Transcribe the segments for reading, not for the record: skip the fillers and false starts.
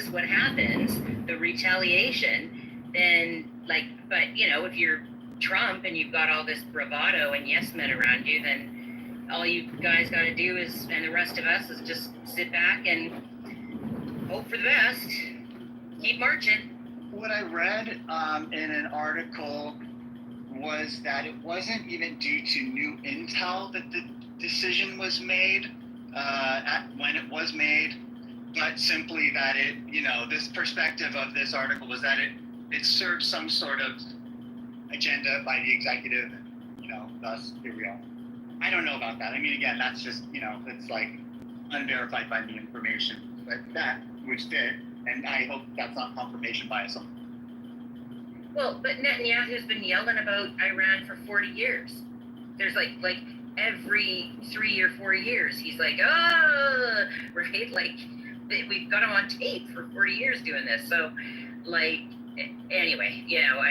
that's what happens, the retaliation, then like, but you know, if you're Trump and you've got all this bravado and yes men around you, then all you guys got to do is, and the rest of us, is just sit back and hope for the best, keep marching. What I read in an article was that it wasn't even due to new intel that the decision was made when it was made, but simply that it, you know, this perspective of this article was that it served some sort of agenda by the executive, you know, thus here we are. I don't know about that. I mean, again, that's just, you know, it's like unverified by me information, but that which did, and I hope that's not confirmation bias. Well, but Netanyahu's been yelling about Iran for 40 years. There's like every 3 or 4 years, he's like, oh, right? Like, we've got him on tape for 40 years doing this. So, like, anyway, you know,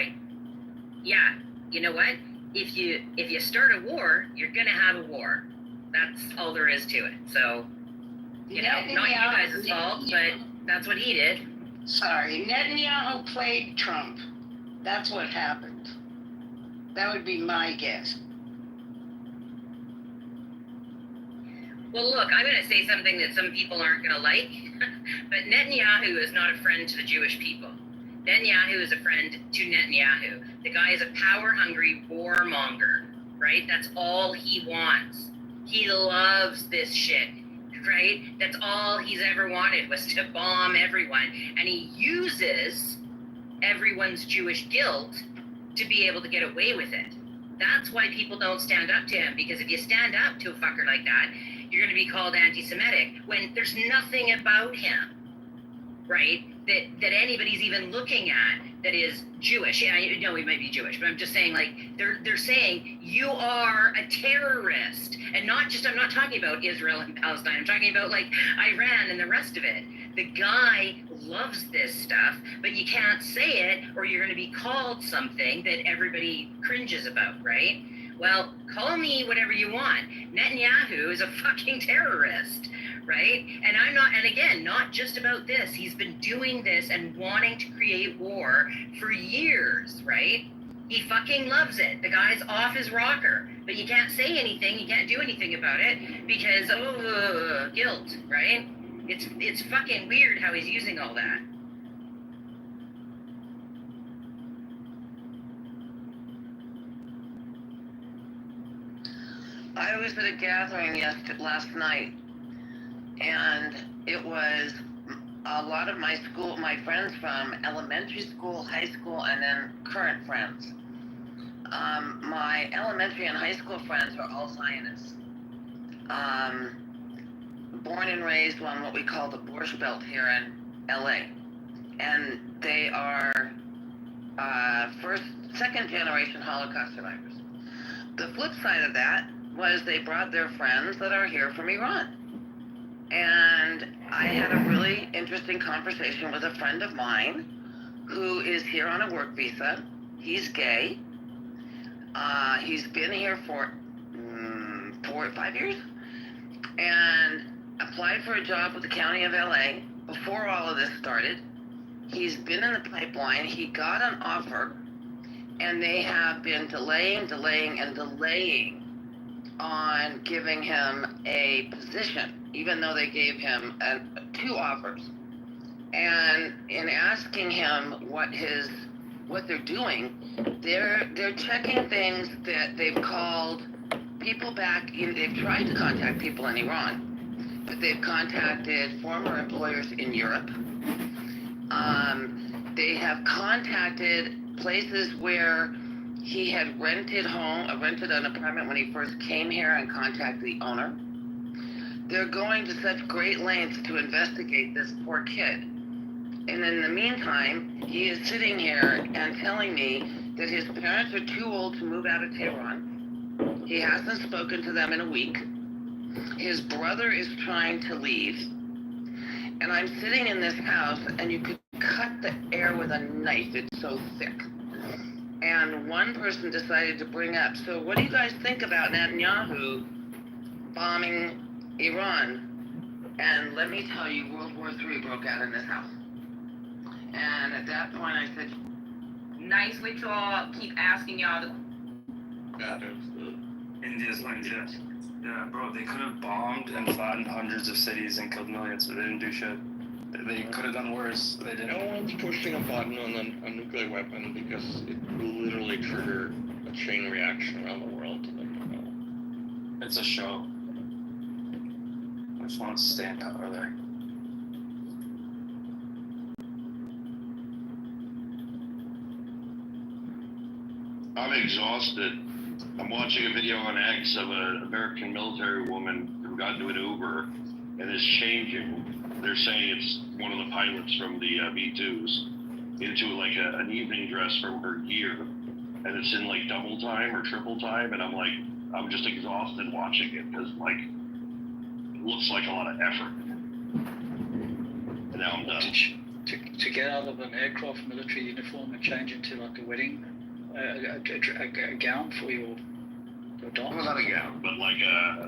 you know what? If you start a war, you're gonna have a war. That's all there is to it. So, you know, not you guys' fault, but that's what he did. Sorry, Netanyahu played Trump. That's what happened. That would be my guess. Well, look, I'm going to say something that some people aren't going to like, but Netanyahu is not a friend to the Jewish people. Netanyahu is a friend to Netanyahu. The guy is a power-hungry warmonger, right? That's all he wants. He loves this shit, right? That's all he's ever wanted, was to bomb everyone. And he uses everyone's Jewish guilt to be able to get away with it. That's why people don't stand up to him, because if you stand up to a fucker like that, you're going to be called anti-Semitic when there's nothing about him, right, that anybody's even looking at that is Jewish. Yeah, I know he might be Jewish, but I'm just saying, like, they're saying you are a terrorist, and not just, I'm not talking about Israel and Palestine, I'm talking about like Iran and the rest of it. The guy loves this stuff, but you can't say it or you're going to be called something that everybody cringes about, right? Well, call me whatever you want. Netanyahu is a fucking terrorist, right? And I'm not, and again, not just about this. He's been doing this and wanting to create war for years, right? He fucking loves it. The guy's off his rocker, but you can't say anything, you can't do anything about it because, guilt, right? It's fucking weird how he's using all that. I was at a gathering last night, and it was a lot of my friends from elementary school, high school, and then current friends. My elementary and high school friends are all Zionists. Born and raised on what we call the Borscht Belt here in LA. And they are second generation Holocaust survivors. The flip side of that was they brought their friends that are here from Iran. And I had a really interesting conversation with a friend of mine who is here on a work visa. He's gay. He's been here for 4 or 5 years and applied for a job with the county of LA before all of this started. He's been in the pipeline. He got an offer, and they have been delaying on giving him a position, even though they gave him 2 offers. And in asking him what they're doing, they're checking things that they've called people back in. They've tried to contact people in Iran, but they've contacted former employers in Europe. They have contacted places where he had rented an apartment when he first came here and contacted the owner. They're going to such great lengths to investigate this poor kid. And in the meantime, he is sitting here and telling me that his parents are too old to move out of Tehran. He hasn't spoken to them in a week. His brother is trying to leave. And I'm sitting in this house, and you could cut the air with a knife. It's so thick. And one person decided to bring up, so what do you guys think about Netanyahu bombing Iran? And let me tell you, World War III broke out in this house. at that point, I said, Nice with y'all, keep asking y'all the India's land, yeah. Yeah, bro, they could have bombed and flattened hundreds of cities and killed millions, but they didn't do shit. They could have done worse. They didn't. No one's pushing a button on a nuclear weapon because it will literally trigger a chain reaction around the world. It's a show. I just want to stay in power there. I'm exhausted. I'm watching a video on X of an American military woman who got into an Uber and is changing. They're saying it's one of the pilots from the V2s into like an evening dress from her gear, and it's in like double time or triple time, and I'm just exhausted watching it because like it looks like a lot of effort. And now I'm done. To get out of an aircraft military uniform and change into like a wedding a gown for your dance? Well, not a gown, but like a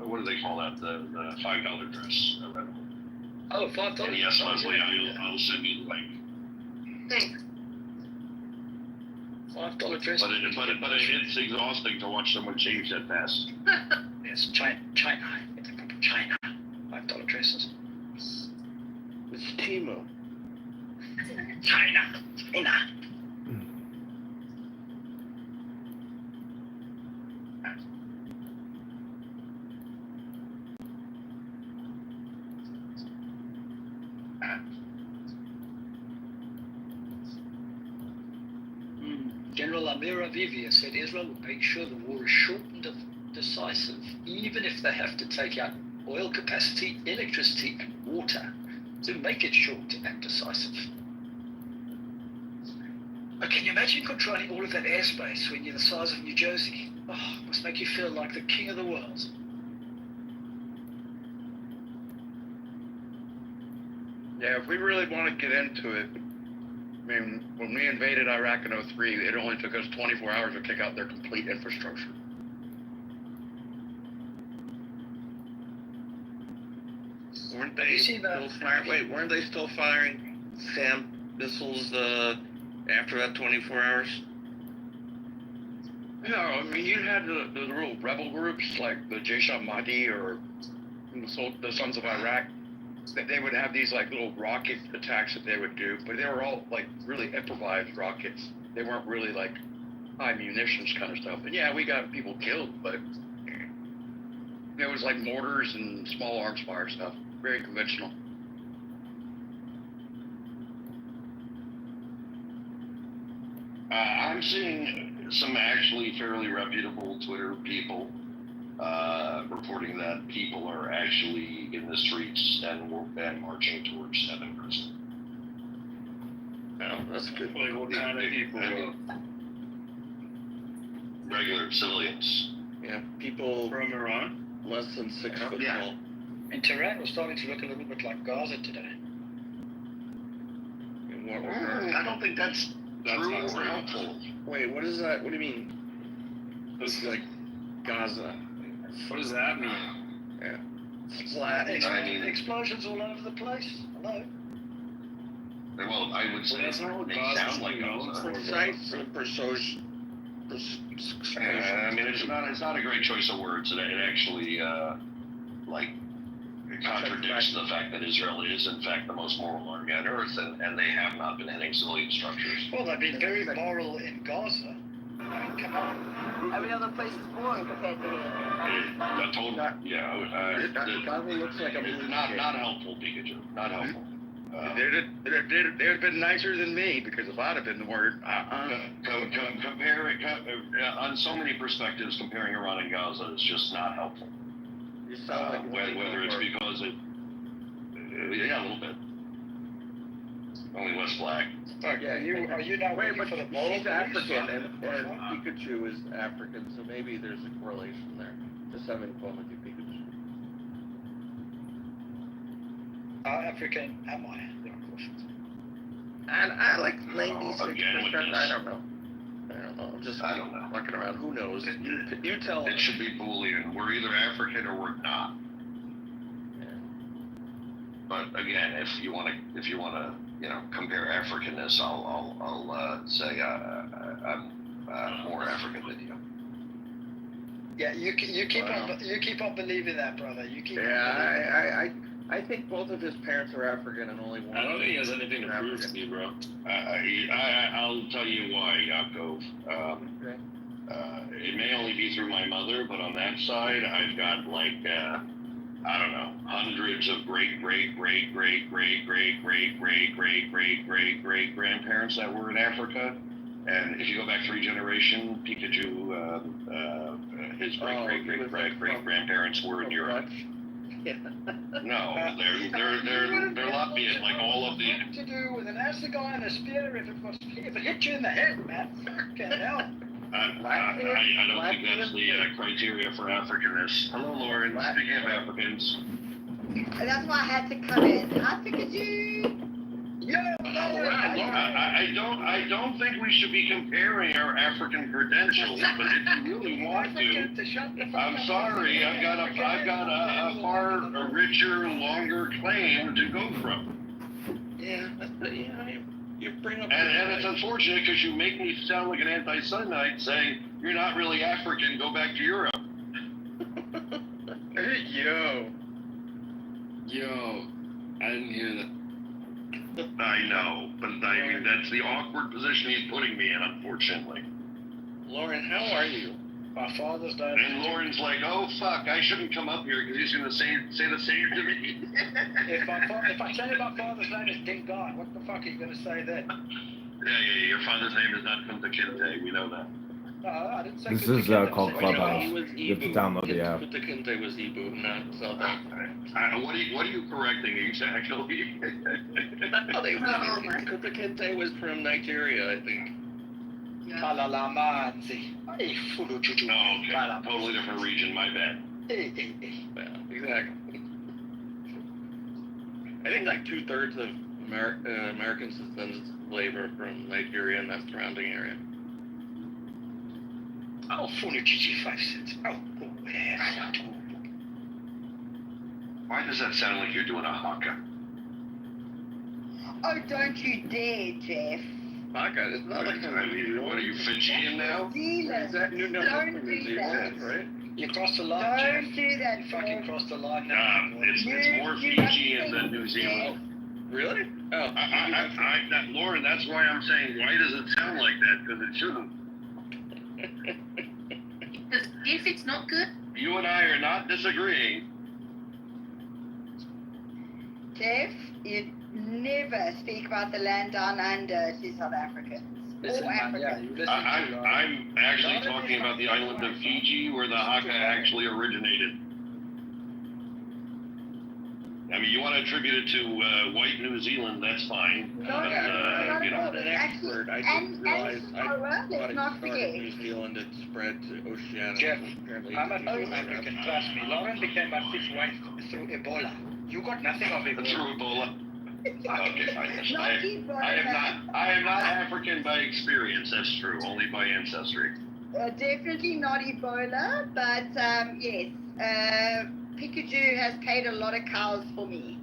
what do they call that? The $5 dress. Oh, $5. And yes, Leslie, I'll send you the link. Thanks. $5 dress. But it's exhausting to watch someone change that fast. Yes, China. China. $5 dresses. It's Timu. China. General Amir Avivi said Israel will make sure the war is short and decisive, even if they have to take out oil capacity, electricity, and water to make it short and decisive. But can you imagine controlling all of that airspace when you're the size of New Jersey? Oh, it must make you feel like the king of the world. Yeah, if we really want to get into it, I mean, when we invaded Iraq in 2003, it only took us 24 hours to kick out their complete infrastructure. Weren't they still firing SAM missiles after that 24 hours? Yeah, I mean, you had the real rebel groups like the Jaish al-Mahdi or the Sons of Iraq. They would have these like little rocket attacks that they would do, but they were all like really improvised rockets. They weren't really like high munitions kind of stuff. And yeah, we got people killed, but it was like mortars and small arms fire stuff. Very conventional. I'm seeing some actually fairly reputable Twitter people reporting that people are actually in the streets and marching towards Evan Prison. No, that's good. Like, what kind of people? Regular civilians. Yeah, people From Iran? less than 6 foot Yeah. tall. And Tehran was starting to look a little bit like Gaza today. In what regard? I don't think that's true not or true. helpful. Wait, what is that? What do you mean? This is like Gaza. What does that mean? Yeah. Flat. I mean- Explosions all over the place. Hello. Well, I would say That's not what they Gaza's sound like doing. Gaza. It's a site for precision. I mean, it's not a great choice of words, and it actually it contradicts the fact that Israel is in fact the most moral army on earth, and they have not been hitting civilian structures. Well, they've been very moral in Gaza. I mean, come on. Every other place is boring compared to here. Gaza looks like a movie. Not helpful, Pikachu. Not helpful. They'd have been nicer than me, because if I'd have been the word, Compare it on so many perspectives. Comparing Iran and Gaza is just not helpful. You sound like Whether it's because a little bit, only less black. Yeah, Are you now wait, waiting but for the moral he's African, police? and Pikachu is African, so maybe there's a correlation there. Just having fun with you, Pikachu. How African am I? And I like again with 96%. this. I don't know. I'm just I don't know. fucking around. Who knows? You tell It us. should be Boolean. We're either African or we're not. But again, if you want to, compare Africanness, I'll say I'm more African than you. Yeah, you keep on believing that, brother. You keep. Yeah, I think both of his parents are African and only one. I don't think he has anything to prove to me, bro. I'll tell you why, Yaakov. Okay. It may only be through my mother, but on that side, I've got like, I don't know, hundreds of great grandparents that were in Africa. And if you go back 3 generations, Pikachu, his great grandparents were in Europe. Yeah. No, they're Latvian, like all of the. What to do with an assegai and a spear if it hit you in the head, man? Fucking hell. I don't think that's the criteria for Africanness. Hello, Lauren. Speaking of Africans. That's why I had to come in. Hi, Pikachu. Yeah, I don't think we should be comparing our African credentials, but if you really want to, I'm sorry, I've got a far richer, longer claim to go from. Yeah, you bring up. And it's unfortunate because you make me sound like an anti-Semite saying you're not really African. Go back to Europe. Yo, I didn't hear that. I know, but I mean that's the awkward position he's putting me in, unfortunately. Lauren, how are you? My father's died. And Lauren's like, oh fuck, I shouldn't come up here because he's gonna say the same to me. If I tell you my father's name is Ding God, what the fuck are you gonna say then? Yeah, your father's name is not Kunta Kinte, we know that. No, I didn't say. This is called Clubhouse. You have to download the app. Kunta Kinte was Ibu, not South Africa. What are you correcting exactly? Kunta Kinte was from Nigeria, I think. Kalalamanzi. Hey, fulu chuchu. No, okay. Totally different region, my bad. Hey. Yeah, exactly. I think like 2/3 of American citizens labor from Nigeria and that surrounding area. Oh, fulu chuchu 5 cents. Oh, yeah. Why does that sound like you're doing a haka? Oh, don't you dare, Jeff. Haka, it's not like I mean, what are you, Fijian now? Is that New Don't do that. right? You crossed the line, Jeff. Don't do that, You fucking Jeff. crossed the line now. It's more Fijian than New Zealand. Really? Oh, Lauren, that's why I'm saying, why does it sound like that? Because it shouldn't. Because if it's not good, You and I are not disagreeing. Jeff, you never speak about the land down under to South Africans. Listen, or man, Africans. yeah, you listen to I'm actually talking about the island of Fiji where the haka actually originated. I mean, you want to attribute it to white New Zealand, that's fine. No, But, not you at know, all. I'm an Actually, expert. I and didn't realize Samoa, I thought let's it not started forget. in New Zealand, it spread to Oceania. Jeff, Apparently I'm a it's true around. African, trust me. Lauren became my fifth wife through Ebola. You got nothing of Ebola. through Ebola. Okay, fine. Not Ebola. I am not African by experience, that's true, only by ancestry. Definitely not Ebola, but yes, Pikachu has paid a lot of cows for me.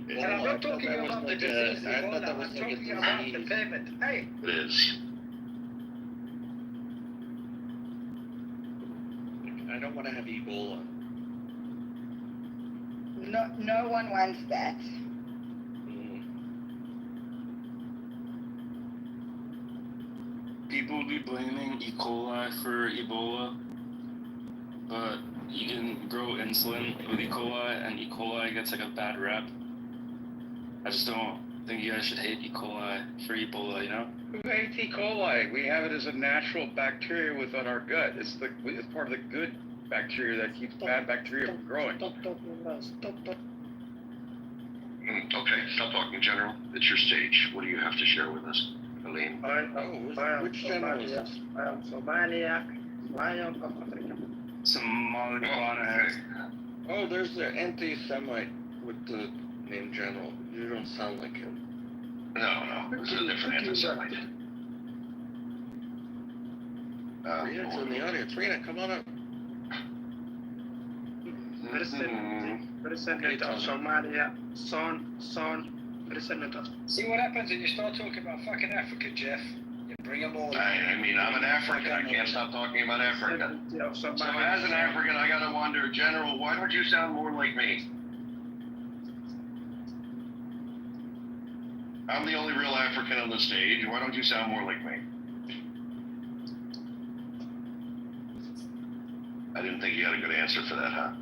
But I'm not talking about the disease I thought Ebola. that was I'm like a talking about the disease. payment. Hey, It is. I don't want to have Ebola. No one wants that. People be blaming E. coli for Ebola, but you can grow insulin with E. coli, and E. coli gets like a bad rap. I just don't think you guys should hate E. coli for Ebola, you know? Who hates E. coli? We have it as a natural bacteria within our gut. It's part of the good bacteria that keeps bad bacteria from growing. Stop talking about. Stop. Okay, stop talking, General. It's your stage. What do you have to share with us, Aline? Which general is this? Somali Oh, there's the anti-Semite with the name General. You don't sound like him. No, this is a different anti-Semite. Rena's in the audience. Rena, come on up. President of Somalia, son, President of... See what happens when you start talking about fucking Africa, Jeff? You bring them all. I mean, I'm an African. I can't stop talking about Africa. So as an African, I gotta wonder, General, why don't you sound more like me? I'm the only real African on the stage. Why don't you sound more like me? I didn't think you had a good answer for that, huh?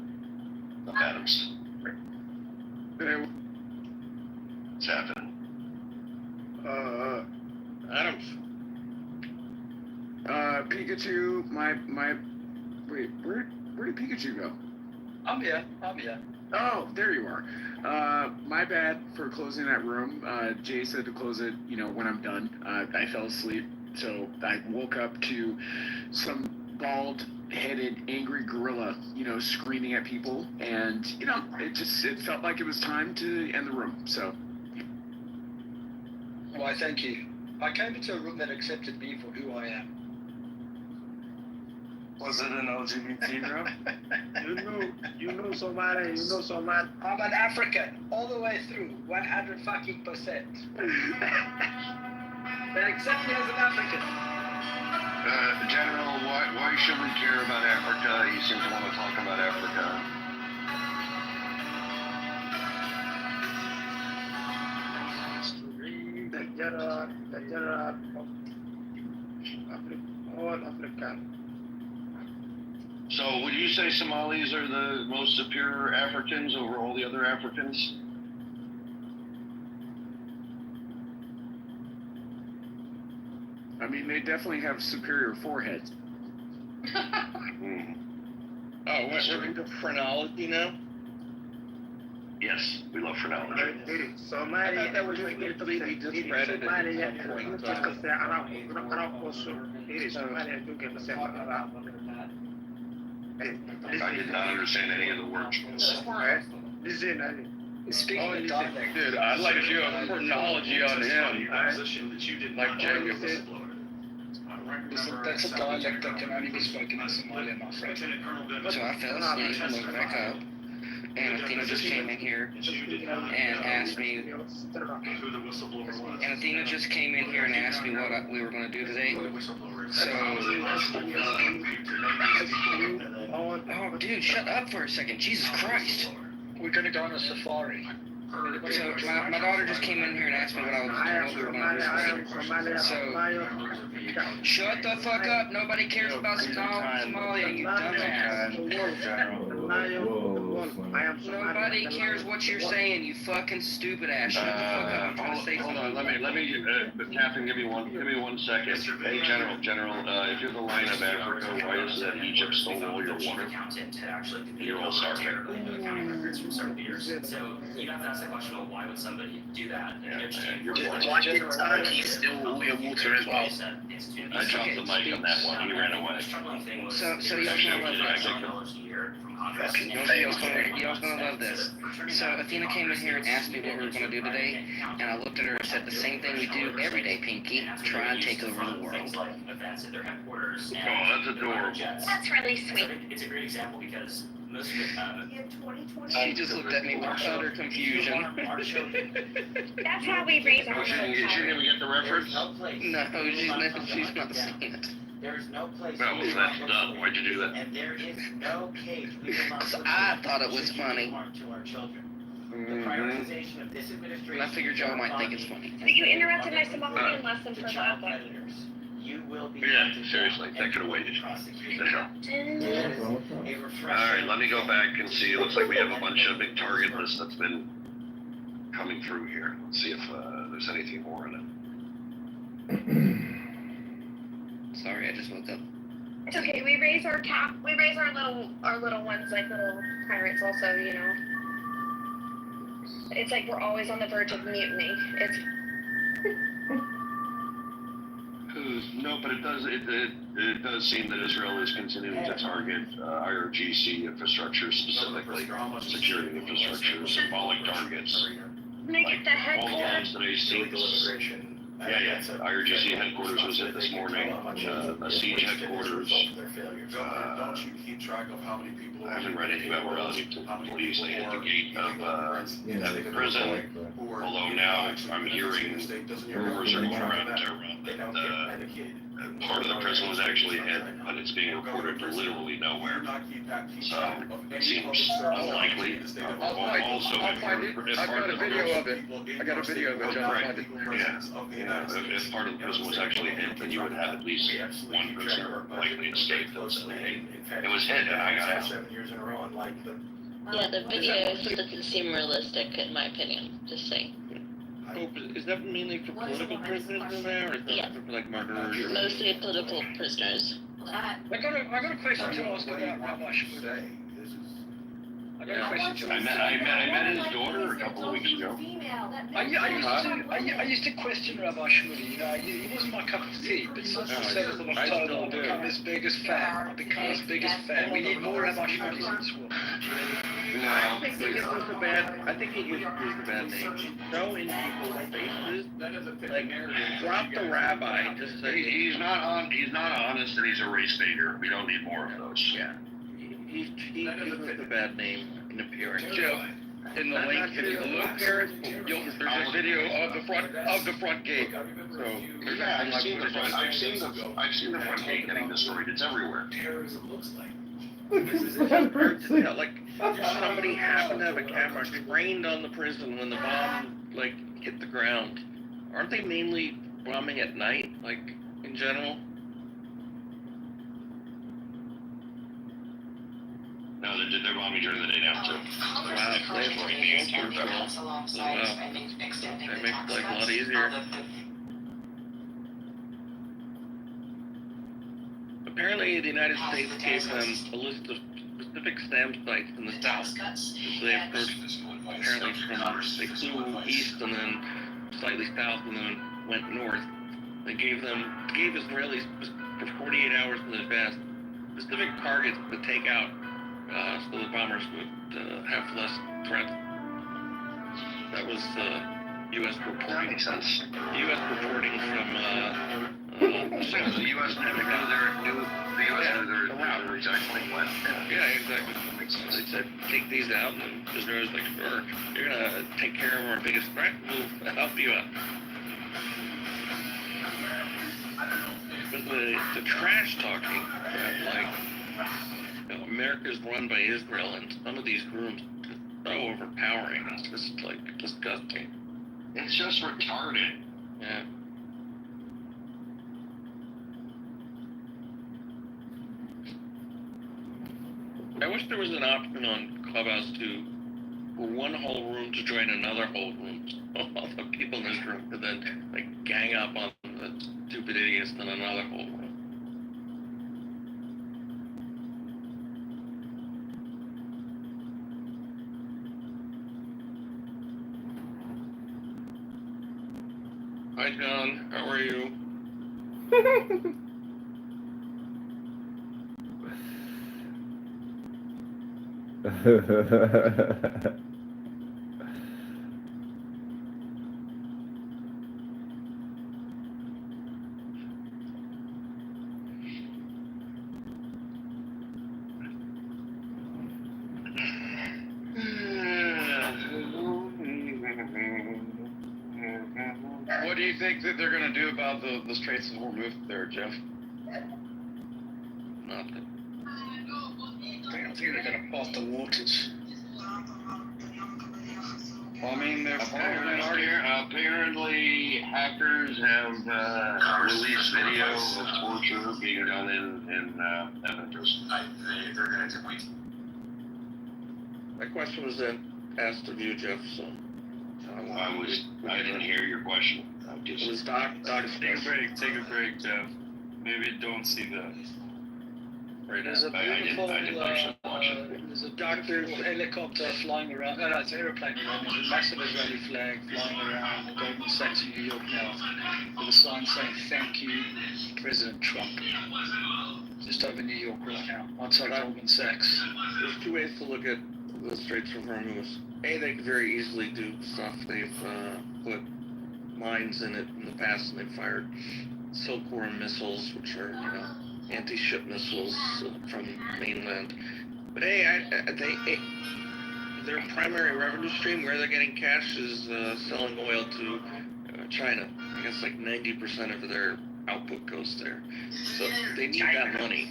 Adams. What's happening? Adams. Pikachu, wait, where did Pikachu go? I'm here. Oh, there you are. My bad for closing that room. Jay said to close it, when I'm done. I fell asleep, so I woke up to some bald-headed, angry gorilla, screaming at people, and, it felt like it was time to end the room, so. Why, thank you. I came into a room that accepted me for who I am. Was it an LGBT room? You know somebody. I'm an African, all the way through, 100%. They accept me as an African. General, why should we care about Africa? You seem to want to talk about Africa. All African. So, would you say Somalis are the most superior Africans over all the other Africans? I mean, they definitely have superior foreheads. Oh, we're into phrenology now? Yes, we love phrenology. Somalia, that was completely discredited at some point in time. I did not understand any of the words. Speaking of dialect. Dude, I'd like to do a phrenology on him. Like Jacob. That's a dialect that can only be spoken in Somalia, my friend. So I fell asleep and woke back up, and Athena just came in here and asked me, what we were going to do today. So, oh, dude, shut up for a second. Jesus Christ. We're going to go on a safari. So my daughter just came in here and asked me what we were going to do. So, shut the fuck up. Nobody cares about Somalia, you dumbass. Nobody cares what you're saying, you fucking stupid ass. Shut the fuck up. I'm trying to say hold something. on, let me, Captain, give me 1 second. Hey, General, if you're the line of Africa, why is it that Egypt stole all your water? You're all starving. So you have to ask the question, well, why would somebody do that? Why did Turkey steal all your water as well? I dropped the mic on that one. He ran away. So y'all gonna love this. Y'all's gonna love this. So Athena came in here and asked me what we were gonna do today, and I looked at her and said the same thing we do every day, Pinky. Try and take over the world. Oh, that's adorable. That's really sweet. It's a great example because most of She just looked at me with utter confusion. That's how we raise our She didn't even get the reference? No, she's not seeing it. There's no place. No, that's dumb. Why'd you do that? And there is no cage. Because I thought it was funny. To our children. The prioritization of this administration. And I figured y'all might think it's funny. But you interrupted my Somalian lesson for that. You will be. Yeah, seriously, that could have waited. Alright, let me go back and see. It looks like we have a bunch of big target lists that's been coming through here. Let's see if there's anything more in it. Sorry, I just woke up. It's okay. We raise our little ones like little pirates. Also, it's like we're always on the verge of mutiny. It's. No, but it does seem that Israel is continuing to target IRGC infrastructure, specifically security infrastructure, symbolic targets. Can I get the head all call? of today's teams. Yeah. IRGC headquarters was hit this morning. A siege headquarters. Don't you keep track of how many people? I haven't read anything about Wellington police. They hit the gate of the prison. Although now I'm hearing rumors are going around that part of the prison was actually hit, but it's being reported to literally nowhere. So it seems unlikely. Also, I've got a video of it. I got a video of it, John. Right. Yeah. If part of the prison was actually hit, then you would have at least one person likely escaped. It was hit, and I got out. 7 years in a row, and like the. Yeah, the video doesn't seem realistic, in my opinion. Just saying. Oh, is that mainly for political prisoners in there, or is that for like murderers? Mostly political prisoners. I got a question to ask about Rabbi Shmuley. I got a question to ask. I met his daughter a couple of weeks ago. I used to question Rabbi Shmuley. You know, he wasn't my cup of tea, but since the 7th of October, I've become his biggest fan. We need more Rabbi Shmuleys in this world. No, I think it was a bad. I think it was a bad name. So in people's faces, like drop the rabbi. Just say He's not honest, and he's a race baiter. We don't need more of those. Yeah, he gives a bad name in appearance. Joe, in the link, if you look there, there's a video of the front gate. So Yeah, I've seen the front gate getting destroyed. It's everywhere. Terrorism looks like. Like somebody happened to have a camera trained on the prison when the bomb like hit the ground. Aren't they mainly bombing at night, like in general? No, they're bombing during the day now too. Wow, they have That makes life a lot easier. Apparently, the United States gave them a list of specific SAM sites in the south. So they approached apparently from they flew east and then slightly south and then went north. They gave Israelis for 48 hours in advance specific targets to take out, so the bombers would have less threat. That was U.S. reporting. U.S. reporting from. The U.S. knew their exact plan. Yeah, exactly. They said, take these out, and Israel's like, sure, you're gonna take care of our biggest threat, we'll help you out. But the trash talking, like, America's run by Israel, and some of these rooms are so overpowering, it's just, like, disgusting. It's just retarded. Yeah. I wish there was an option on Clubhouse for one whole room to join another whole room. So all the people in this room could then like gang up on the stupid idiots in another whole room. Hi John, how are you? What do you think that they're going to do about the Straits of Hormuz there, Jeff? Nothing. I think they're going to part the waters. Well, I mean, they're apparently hackers have released video of torture being done in Evansville. They're going to wait. That question was then asked of you, Jeff, so. I didn't hear your question. It was Doc. Take a break, Jeff. Maybe don't see that. Right There's now. a beautiful, I didn't actually watch it. there's a beautiful helicopter flying around. No, it's an aeroplane around. There's a massive Israeli flag flying around Goldman Sachs in New York now, with a sign saying "Thank you, President Trump." Just over New York right now, outside Goldman Sachs. There's two ways to look at the Straits of Hormuz. A, they could very easily do stuff. They've put my mines in it in the past, and they fired Silkworm missiles, which are, anti-ship missiles from mainland. But hey, their primary revenue stream, where they're getting cash, is selling oil to China. I guess like 90% of their output goes there. So they need that money.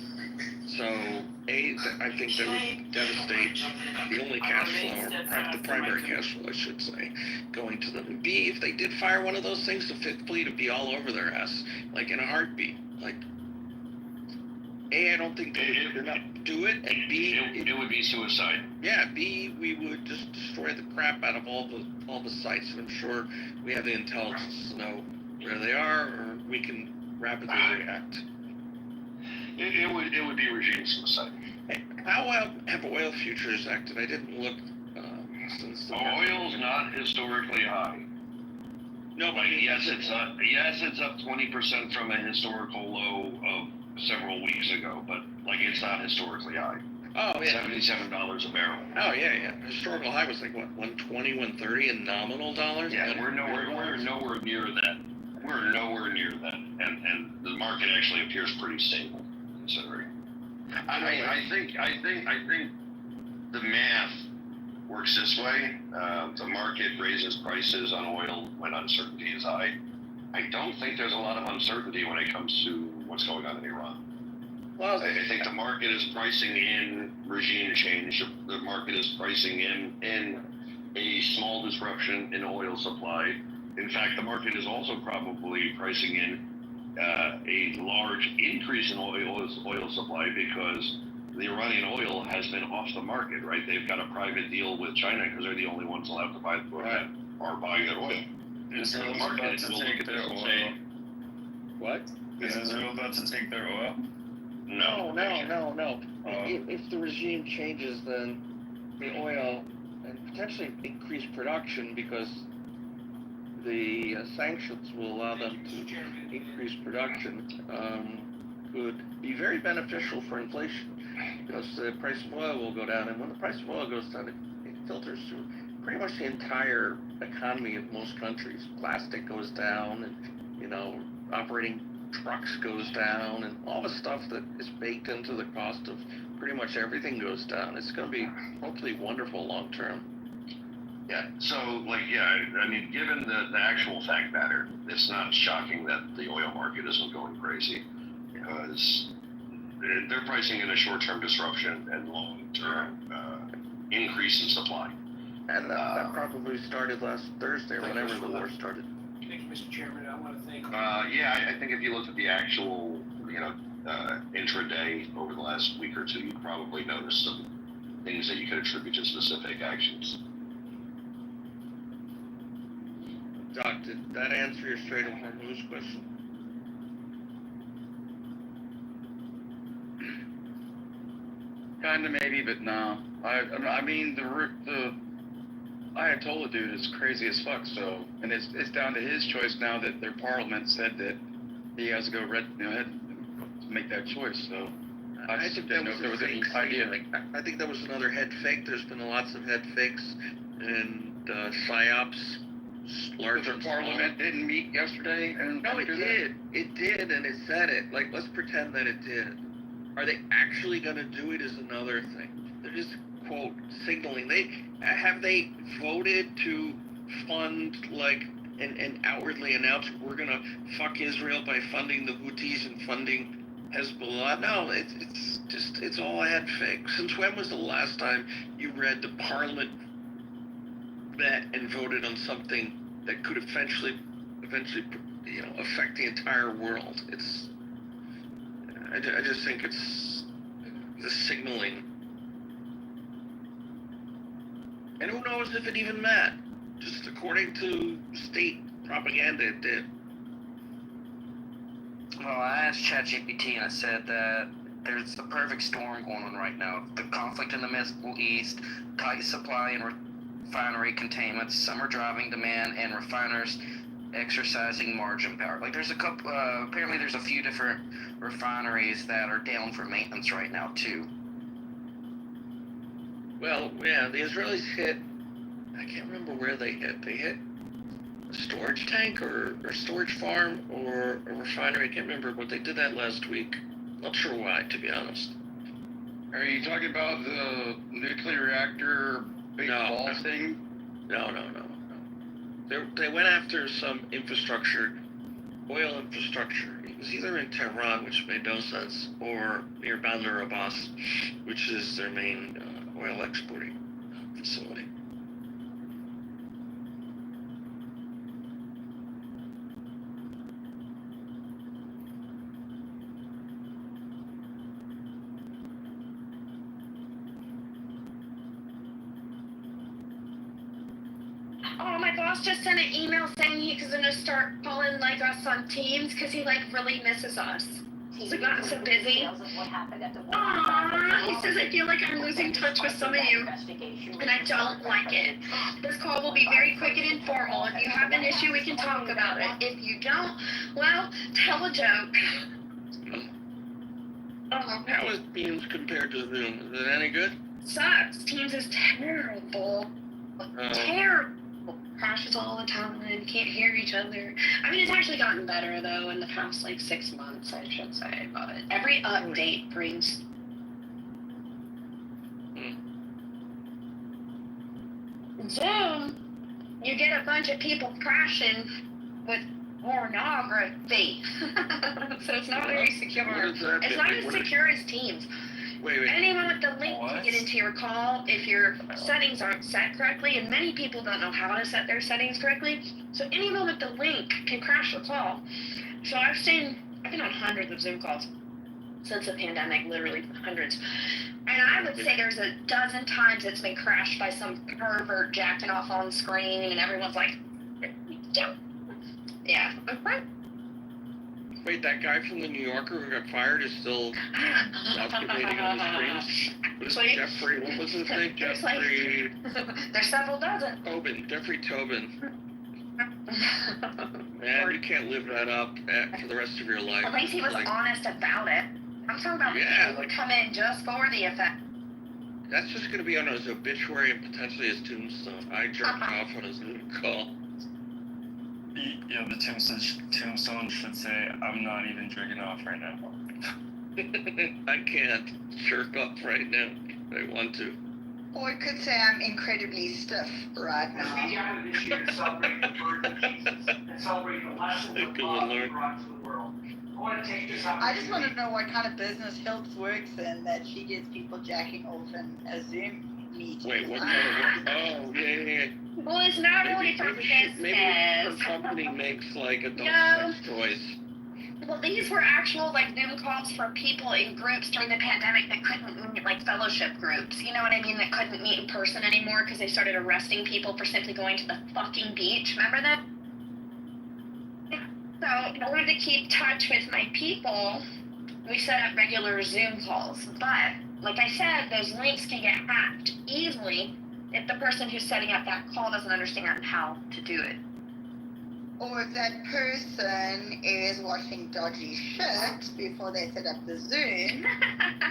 So I think that would devastate the only cash flow, or the primary cash flow, I should say, going to them. And B, if they did fire one of those things, the Fifth Fleet would be all over their ass, like in a heartbeat. Like, A, I don't think they would not do it, and B, it would be suicide. Yeah, B, we would just destroy the crap out of all the sites, and I'm sure we have the intelligence to know where they are, or we can rapidly react. It would be regime suicide. How have oil futures acted? I didn't look since the oil's not historically high. No, but yes, it's up 20% from a historical low of several weeks ago, but it's not historically high. Oh yeah, $77 a barrel. Oh yeah. Historical high was like what, 120, 130 in nominal dollars. Yeah, we're nowhere near that. We're nowhere near that, and the market actually appears pretty stable, considering. I think the math works this way. The market raises prices on oil when uncertainty is high. I don't think there's a lot of uncertainty when it comes to what's going on in Iran. Well, I think the market is pricing in regime change. The market is pricing in a small disruption in oil supply. In fact, the market is also probably pricing in a large increase in oil supply because the Iranian oil has been off the market, right? They've got a private deal with China because they're the only ones allowed to buy are buying their oil. Is Israel about to take their oil? What? Is Israel about to take their oil? No. If the regime changes, then the oil and potentially increase production because the sanctions will allow them to increase production could be very beneficial for inflation because the price of oil will go down, and when the price of oil goes down, it filters through pretty much the entire economy of most countries. Plastic goes down, and operating trucks goes down, and all the stuff that is baked into the cost of pretty much everything goes down. It's going to be hopefully wonderful long term. Yeah, so given the actual fact matter, it's not shocking that the oil market isn't going crazy because they're pricing in a short-term disruption and long-term increase in supply. And that probably started last Thursday or whenever the war started. Thank you, Mr. Chairman. I want to thank. I think if you look at the actual, intraday over the last week or two, you probably noticed some things that you could attribute to specific actions. Doc, did that answer your Strait of Hormuz question? Kinda maybe, but no. I mean the Ayatollah dude is crazy as fuck. So, and it's down to his choice now that their parliament said that he has to go ahead to make that choice. So I just didn't know if there was any idea. I think that was another head fake. There's been lots of head fakes and psyops. Larger parliament didn't meet yesterday, and no, it did. It did, and it said it. Like, let's pretend that it did. Are they actually going to do it? Is another thing. They're just quote signaling. Have they voted to fund and outwardly announce we're going to fuck Israel by funding the Houthis and funding Hezbollah? No, it's all a head fake. Since when was the last time you read the parliament met and voted on something that could eventually affect the entire world? I just think it's the signaling, and who knows if it even met. Just according to state propaganda, it did. Well, I asked ChatGPT and I said that there's the perfect storm going on right now. The conflict in the Middle East, tight supply and refinery containment, summer driving demand, and refiners exercising margin power. There's a couple, apparently there's a few different refineries that are down for maintenance right now too. Well, yeah, the Israelis hit, I can't remember where they hit. They hit storage tank or storage farm or a refinery. I can't remember, but they did that last week. Not sure why, to be honest. Are you talking about the nuclear reactor big ball thing? No. They went after some infrastructure, oil infrastructure. It was either in Tehran, which made no sense, or near Bandar Abbas, which is their main oil exporting facility. Oh, my boss just sent an email saying he's gonna start calling like us on Teams because he like really misses us. He's gotten so busy. Aww, he says I feel like I'm losing touch with some of you, and I don't like it. This call will be very quick and informal. If you have an issue, we can talk about it. If you don't, well, tell a joke. How is Teams compared to Zoom? Is it any good? Sucks. Teams is terrible. Terrible. Crashes all the time and can't hear each other. I mean, it's actually gotten better though in the past like 6 months, I should say. But every update brings. Zoom, you get a bunch of people crashing with pornography. So it's not very secure. It's not as secure as Teams. Wait. Anyone with the link can get into your call if your settings aren't set correctly, and many people don't know how to set their settings correctly. So anyone with the link can crash the call. So I've been on hundreds of Zoom calls since the pandemic, literally hundreds. And I would say there's a dozen times it's been crashed by some pervert jacking off on screen, and everyone's like, yeah. Wait, that guy from the New Yorker who got fired is still masturbating on the screens? Jeffrey, what was his name? Jeffrey... There's several dozen. Jeffrey Tobin. Man, you can't live that up for the rest of your life. At least he was honest about it. I'm talking about people who would come in just for the effect. That's just going to be on his obituary and potentially his tombstone. I jerked off on his Zoom call. Yeah, the tombstone should say, I'm not even jerking off right now. I can't jerk off right now. I want to. Or it could say I'm incredibly stiff right now. Media this year celebrating the birth of Jesus and celebrating the lesson that God brought to the world. I want to take this I just want to know what kind of business Hilps works in that she gets people jacking off in a Zoom meeting. Wait, what kind of... Oh, yeah. Well, it's not really for business. Maybe her company makes like adult sex toys. Well, these were actual like Zoom calls for people in groups during the pandemic that couldn't meet, like fellowship groups. You know what I mean? That couldn't meet in person anymore because they started arresting people for simply going to the fucking beach. Remember that? So in order to keep touch with my people, we set up regular Zoom calls. But like I said, those links can get hacked easily if the person who's setting up that call doesn't understand how to do it. Or if that person is watching dodgy shit before they set up the Zoom,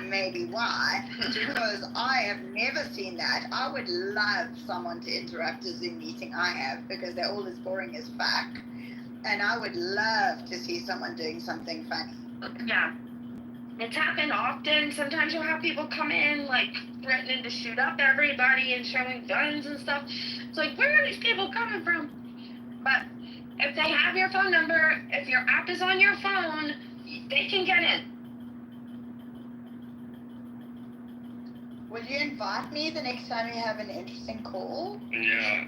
maybe why? Because I have never seen that. I would love someone to interrupt a Zoom meeting I have because they're all as boring as fuck. And I would love to see someone doing something funny. Yeah. It's happened often. Sometimes you'll have people come in, like, threatening to shoot up everybody and showing guns and stuff. It's like, where are these people coming from? But if they have your phone number, if your app is on your phone, they can get in. Will you invite me the next time you have an interesting call? Yeah.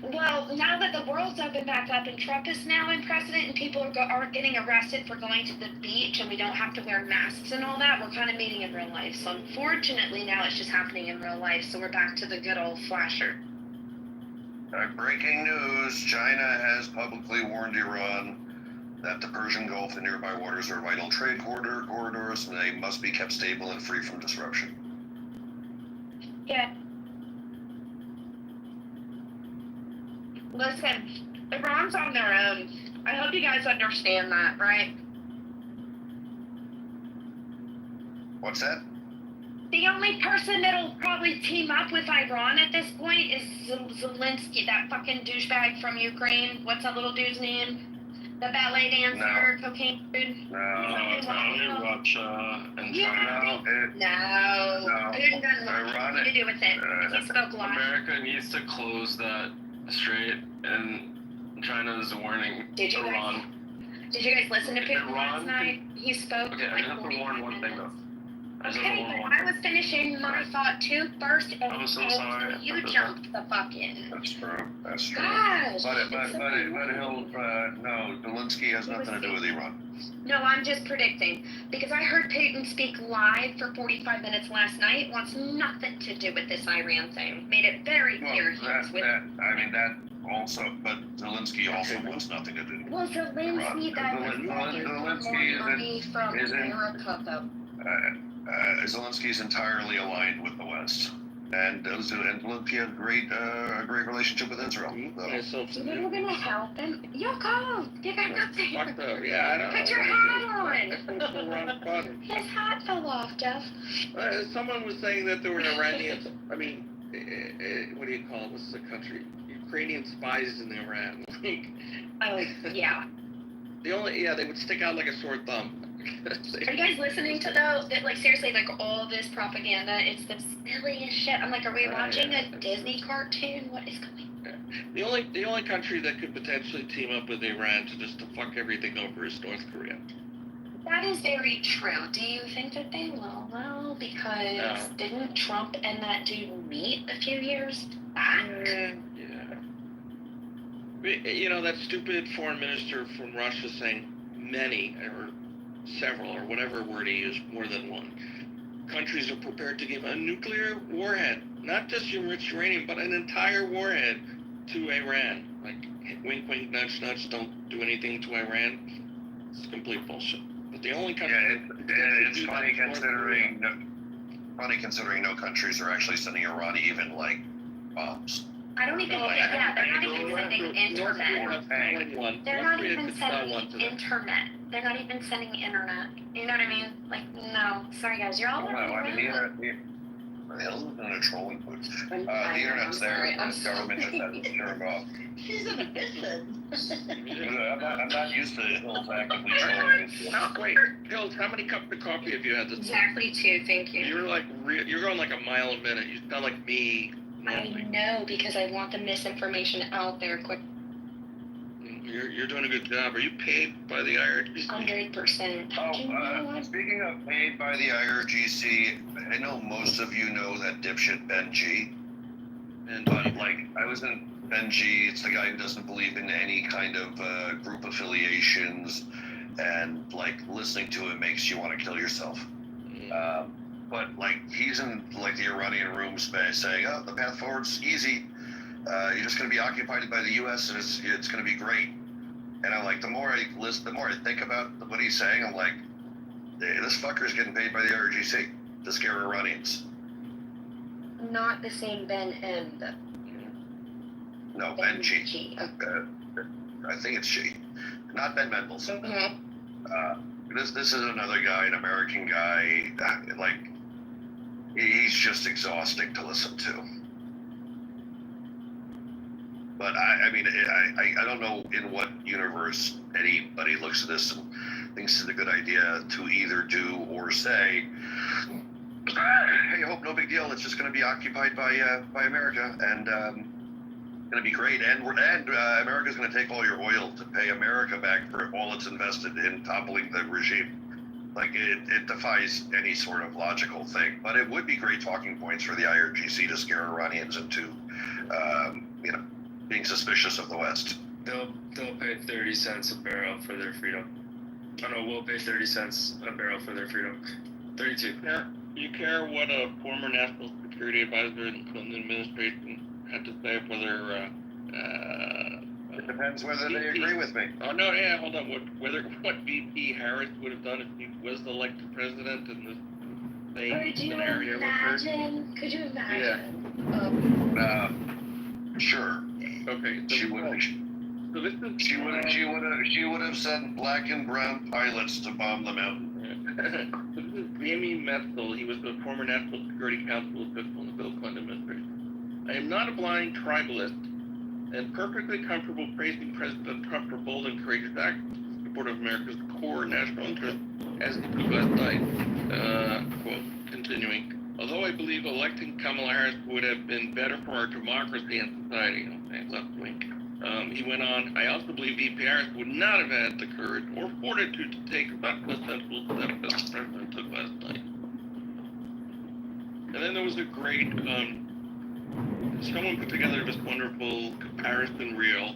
Well, now that the world's opened back up and Trump is now in president and people aren't getting arrested for going to the beach and we don't have to wear masks and all that, we're kind of meeting in real life. So unfortunately now it's just happening in real life. So we're back to the good old flasher. Breaking news, China has publicly warned Iran that the Persian Gulf and nearby waters are vital trade corridors and they must be kept stable and free from disruption. Yeah. Listen, Iran's on their own. I hope you guys understand that, right? What's that? The only person that'll probably team up with Iran at this point is Zelensky, that fucking douchebag from Ukraine. What's that little dude's name? The ballet dancer, cocaine dude. No, Russia and Yeah, China. No. Putin doesn't want anything to do with it. He spoke lies. America needs to close that strait, and China is warning Did you Iran. Did you guys listen to Putin last night? He spoke. Okay, I just have to warn one thing though. Okay, but I was finishing my thought too first, and I'm so sorry. you jumped the fuck in. That's true. That's true. Gosh, But it's so he'll no. Zelensky has nothing to do with Iran. No, I'm just predicting because I heard Putin speak live for 45 minutes last night. Wants nothing to do with this Iran thing. Made it very clear he was with. That also, but Zelensky also wants nothing to do. Well, Zelensky, that was Zelensky money from isn't- America, though. Zelensky is entirely aligned with the West, and Zelensky had a great relationship with Israel. So. You're gonna help him. Yoko, you got nothing. Fucked up. Yeah, I don't know. Put your hat on. His hat fell off, Jeff. Someone was saying that there were Iranians. I mean, what do you call it? What's the country? Ukrainian spies in Iran. Oh, yeah. They would stick out like a sore thumb. Are you guys listening to though? That, like, seriously, like all this propaganda, it's the silliest shit. I'm like, are we watching a Disney cartoon? What is going on? The only country that could potentially team up with Iran to fuck everything over is North Korea. That is very true. Do you think that they will though? Because didn't Trump and that dude meet a few years back? Yeah. You know, that stupid foreign minister from Russia saying many or several or whatever word he used, more than one. Countries are prepared to give a nuclear warhead, not just enriched uranium, but an entire warhead to Iran. Like, wink, wink, nudge, nudge, don't do anything to Iran. It's complete bullshit. But the only country... It's funny considering no countries are actually sending Iran even, like, bombs. I don't even think, they're not even sending internet. They're not even sending internet. They're not even sending internet. You know what I mean? Like, no. Sorry, guys. You're all No, I mean, the hell's in a trolling booth? The internet's there. The government just has to turn it off. She's in a I'm not used to Hills actively trolling. Wait, Hills, how many cups of coffee have you had this morning? Exactly 2, thank you. You're going like a mile a minute. You sound like me. I know, because I want the misinformation out there quick. You're doing a good job. Are you paid by the IRGC? 100%. Speaking of paid by the IRGC, I know most of you know that dipshit Ben G. But, like, I was in Ben G. It's the guy who doesn't believe in any kind of group affiliations, and, like, listening to it makes you want to kill yourself. But, like, he's in, like, the Iranian room space saying, oh, the path forward's easy. You're just going to be occupied by the U.S. and it's going to be great. And I'm like, the more I think about what he's saying, I'm like, this fucker's getting paid by the IRGC to scare Iranians. Not the same Ben M, though. No, Ben G. I think it's G. Not Ben Mendelsohn. This is another guy, an American guy. Like, he's just exhausting to listen to. But I mean, I don't know in what universe anybody looks at this and thinks it's a good idea to either do or say, hey, hope no big deal. It's just going to be occupied by America and going to be great. And America's going to take all your oil to pay America back for all it's invested in toppling the regime. Like, it defies any sort of logical thing. But it would be great talking points for the IRGC to scare Iranians into, being suspicious of the West. They'll pay 30 cents a barrel for their freedom. Oh no, we'll pay 30 cents a barrel for their freedom. 32. You care what a former national security advisor in the Clinton administration had to say whether it depends whether they agree with me. Oh no, yeah, hold on. What VP Harris would have done if he was elected president in this same scenario occurred? Could you imagine? Yeah. Sure. Okay. So she would have sent black and brown pilots to bomb the mountain. This is Jamie Metzl. He was the former National Security Council official in the Bill Clinton administration. I am not a blind tribalist and perfectly comfortable praising President Trump for bold and courageous actions in support of America's core national interest, as he put last night. Quote, continuing. Although I believe electing Kamala Harris would have been better for our democracy and society, left wing. He went on, I also believe VP Harris would not have had the courage or fortitude to take such a sensible step as the president took last night. And then there was a great, someone put together this wonderful comparison reel,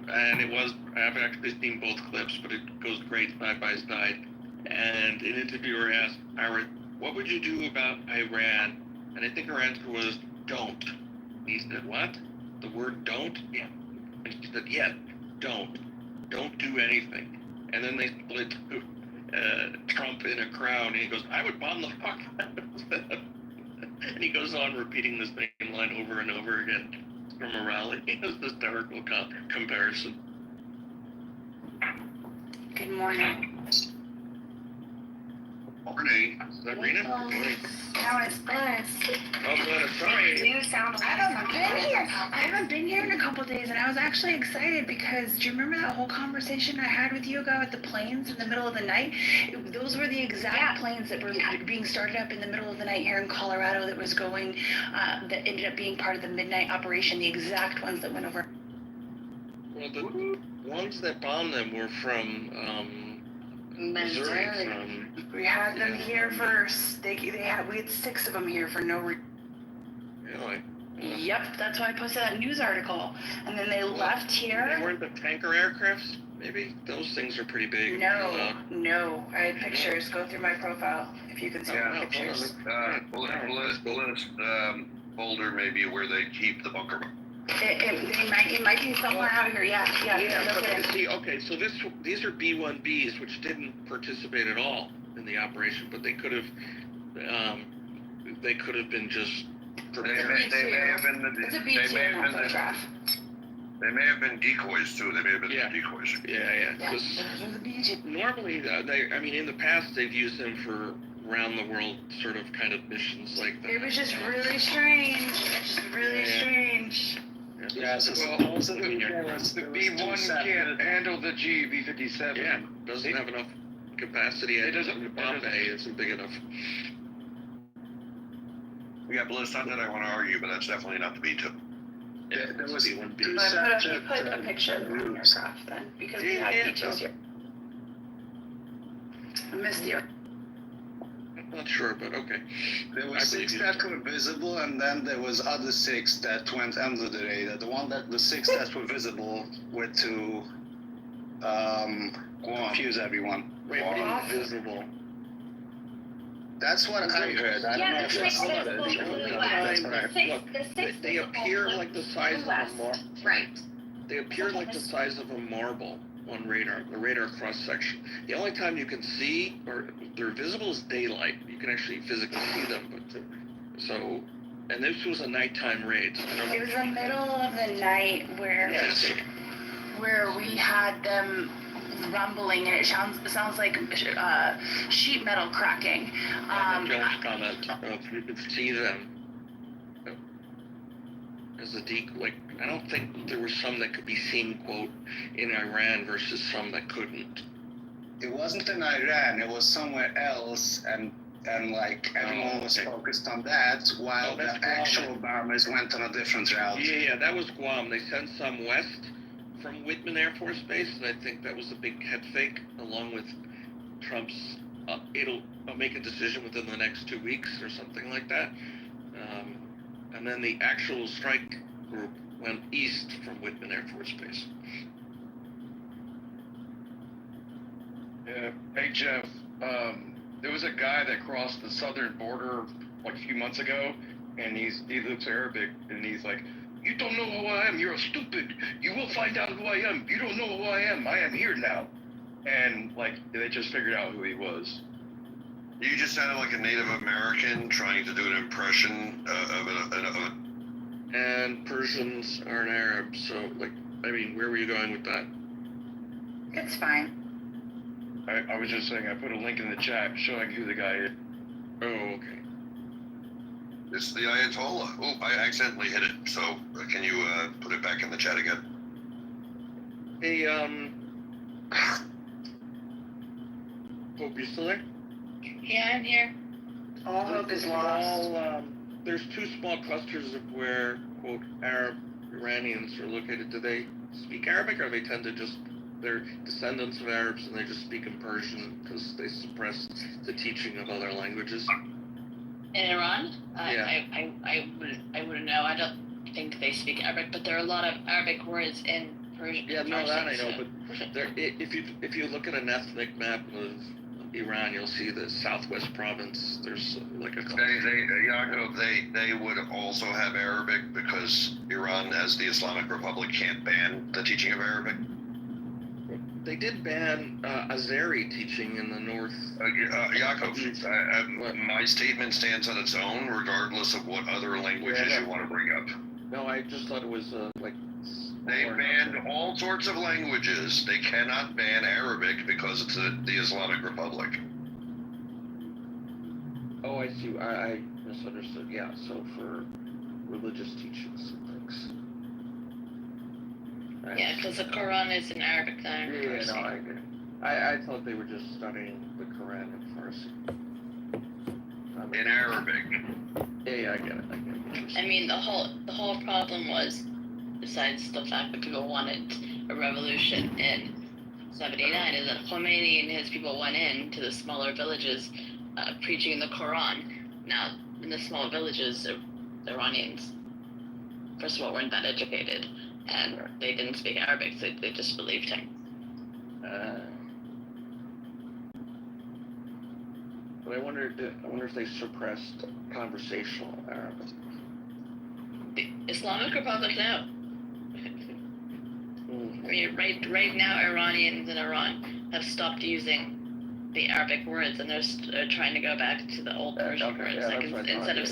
and it was, I haven't actually seen both clips, but it goes great side by side. And an interviewer asked Harris, what would you do about Iran? And I think her answer was, don't. And he said, what? The word don't? Yeah. And she said, yes, don't. Don't do anything. And then they split Trump in a crowd, and he goes, I would bomb the fuck out of them. And he goes on repeating the same line over and over again from a rally. It's a hysterical comparison. Good morning. Morning. Is that Rena? Good morning. How is blessed? Oh, Glenn, sorry. You sound I haven't been here in a couple days, and I was actually excited because do you remember that whole conversation I had with you about the planes in the middle of the night? Those were the exact planes that were being started up in the middle of the night here in Colorado that was going, that ended up being part of the midnight operation, the exact ones that went over. Well, the ones that bombed them were from, Missouri. We had them here first. We had 6 of them here for no reason. Really? Yep, that's why I posted that news article. And then they left here. They weren't the tanker aircrafts, maybe? Those things are pretty big. No. I had pictures. Go through my profile if you can see the pictures. Bullet folder maybe where they keep the bunker. It might be somewhere out here. Yeah. But see, okay, so these are B-1Bs, which didn't participate at all in the operation, but they could have been just prepared. They may have been It's a B2 photograph. They may have been decoys too. They may have been decoys. Yeah. Normally, in the past, they've used them for around the world sort of kind of missions like that. It was just really strange. Strange. Yeah, so the B-1 can't handle the B-57. Yeah, doesn't have enough capacity. It doesn't. The bomb bay isn't big enough. Yeah, but it's not that I want to argue, but that's definitely not the B-2. Yeah, there was B-1B. You put a picture of them on your graph then, because we have B2s here. I missed you. Not sure, but okay. There were 6 that were visible, and then there was other 6 that went under the radar. The 6 that were visible were to confuse everyone. Wait, what is visible? That's what I heard. I don't know if that's Look, they appear like the size of a marble. Right. They appear like the size of a marble on radar, the radar cross section. The only time you can see or they're visible is daylight. You can actually physically see them, and this was a nighttime raid. It was the middle of the night where we had them rumbling, and it sounds like sheet metal cracking. Jones comment. You could see them as a decoy. I don't think there were some that could be seen, quote, in Iran versus some that couldn't. It wasn't in Iran. It was somewhere else, and everyone was focused on that, while the actual bombers went on a different route. Yeah, that was Guam. They sent some west from Whitman Air Force Base, and I think that was a big head fake, along with Trump's, it'll make a decision within the next 2 weeks or something like that. And then the actual strike group went east from Whitman Air Force Base. Yeah. Hey, Jeff, there was a guy that crossed the southern border like a few months ago, and he looks Arabic, and he's like, you don't know who I am, you're stupid. You will find out who I am. You don't know who I am here now. And, they just figured out who he was. You just sounded like a Native American trying to do an impression of a... And Persians aren't Arabs, so, where were you going with that? It's fine. I was just saying I put a link in the chat showing who the guy is. Oh, okay. It's the Ayatollah. Oh, I accidentally hit it. So can you put it back in the chat again? Hey, Hope, you still there? Yeah, I'm here. All hope is lost. There's two small clusters of where, quote, Arab Iranians are located. Do they speak Arabic, or they tend to just, they're descendants of Arabs and they just speak in Persian because they suppress the teaching of other languages? In Iran? Yeah. I wouldn't know. I don't think they speak Arabic, but there are a lot of Arabic words in Persian. Yeah, no, that I know, so- but there, if you look at an ethnic map of Iran, you'll see the southwest province. There's like a Yaakov, they would also have Arabic because Iran, as the Islamic Republic, can't ban the teaching of Arabic. They did ban Azeri teaching in the north. Yaakov, my statement stands on its own, regardless of what other languages you want to bring up. No, I just thought it was like. They banned all sorts of languages. They cannot ban Arabic because it's the Islamic Republic. Oh, I see. I misunderstood. Yeah, so for religious teachings and things. Yeah, because the Quran is in Arabic, not in Yeah, Farsi. no, I agree. I thought they were just studying the Quran in Farsi. In Arabic. Yeah, I get it. I mean, the whole problem was, besides the fact that people wanted a revolution in 79, is that Khomeini and his people went in to the smaller villages preaching the Quran. Now, in the small villages, the Iranians, first of all, weren't that educated, and they didn't speak Arabic, so they just believed him. But I wonder if they suppressed conversational Arabic. The Islamic Republic, no. I mean, right now, Iranians in Iran have stopped using the Arabic words, and they're trying to go back to the old Persian words. Yeah, like that's what I instead thought, of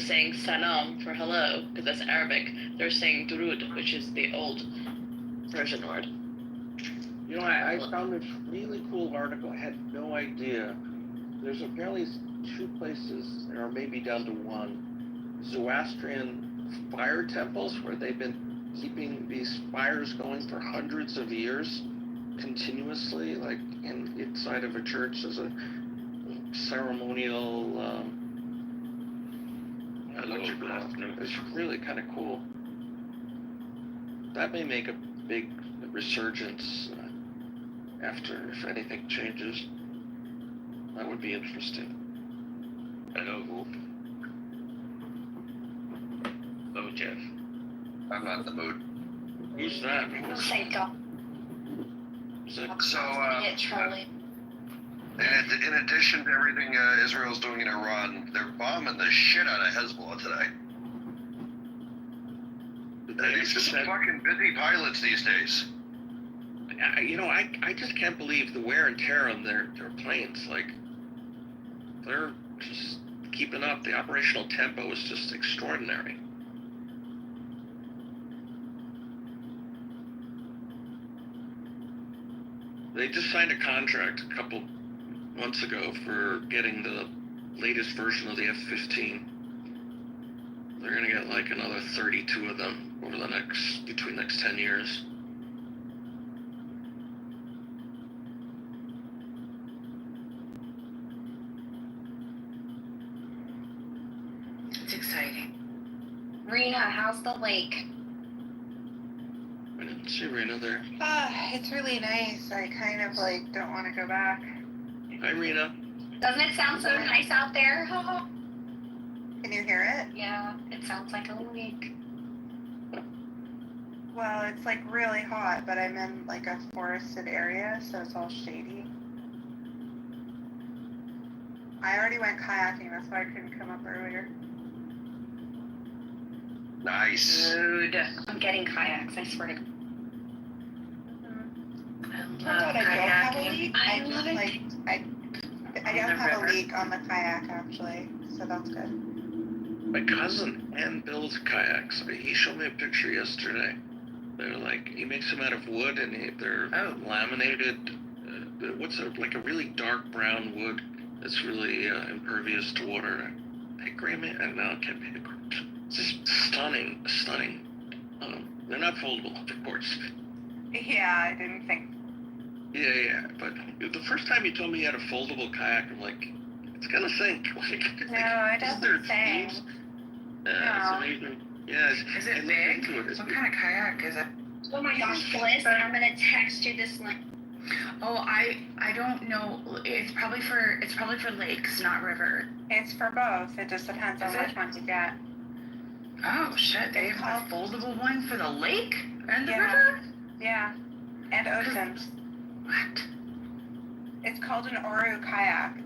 yeah. saying salam for hello, because that's Arabic, they're saying durud, which is the old Persian word. You know, I found this really cool article. I had no idea. There's apparently two places, or maybe down to one, Zoroastrian fire temples where they've been keeping these fires going for hundreds of years, continuously, like inside of a church as a ceremonial. It's really kind of cool. That may make a big resurgence after, if anything changes. That would be interesting. Hello. Oh, Jeff. I'm not in the mood. Who's that? Say go. So, Charlie. in addition to everything Israel's doing in Iran, they're bombing the shit out of Hezbollah today. They're just fucking busy pilots these days. You know, I just can't believe the wear and tear on their planes. Like, they're just keeping up. The operational tempo is just extraordinary. They just signed a contract a couple months ago for getting the latest version of the F-15. They're gonna get like another 32 of them over the between the next 10 years. It's exciting. Rena, how's the lake? I didn't see Rena there. It's really nice. I kind of like don't want to go back. Hi, Rena. Doesn't it sound so nice out there? Can you hear it? Yeah, it sounds like a lake. Well, it's like really hot, but I'm in like a forested area, so it's all shady. I already went kayaking, that's why I couldn't come up earlier. Nice. Dude, I'm getting kayaks, I swear to God. I don't have a leak. I love it. I don't have a leak on the kayak actually, so that's good. My cousin Ann builds kayaks. He showed me a picture yesterday. They're like, he makes them out of wood, and they're laminated what's like a really dark brown wood that's really impervious to water. Pickrame, and now can't be it's just stunning. They're not foldable, of course. Yeah, I didn't think. Yeah, but the first time you told me you had a foldable kayak, I'm like, it's gonna sink. Like, No, it doesn't sink. It's amazing. Yeah. Is it big? What kind of kayak is it? Oh my gosh, Bliss, I'm gonna text you this link. Oh, I don't know. It's probably for lakes, not river. It's for both. It just depends on which one you get. Oh shit! They have a foldable one for the lake and the river. Yeah, and oceans. What? It's called an Oru kayak.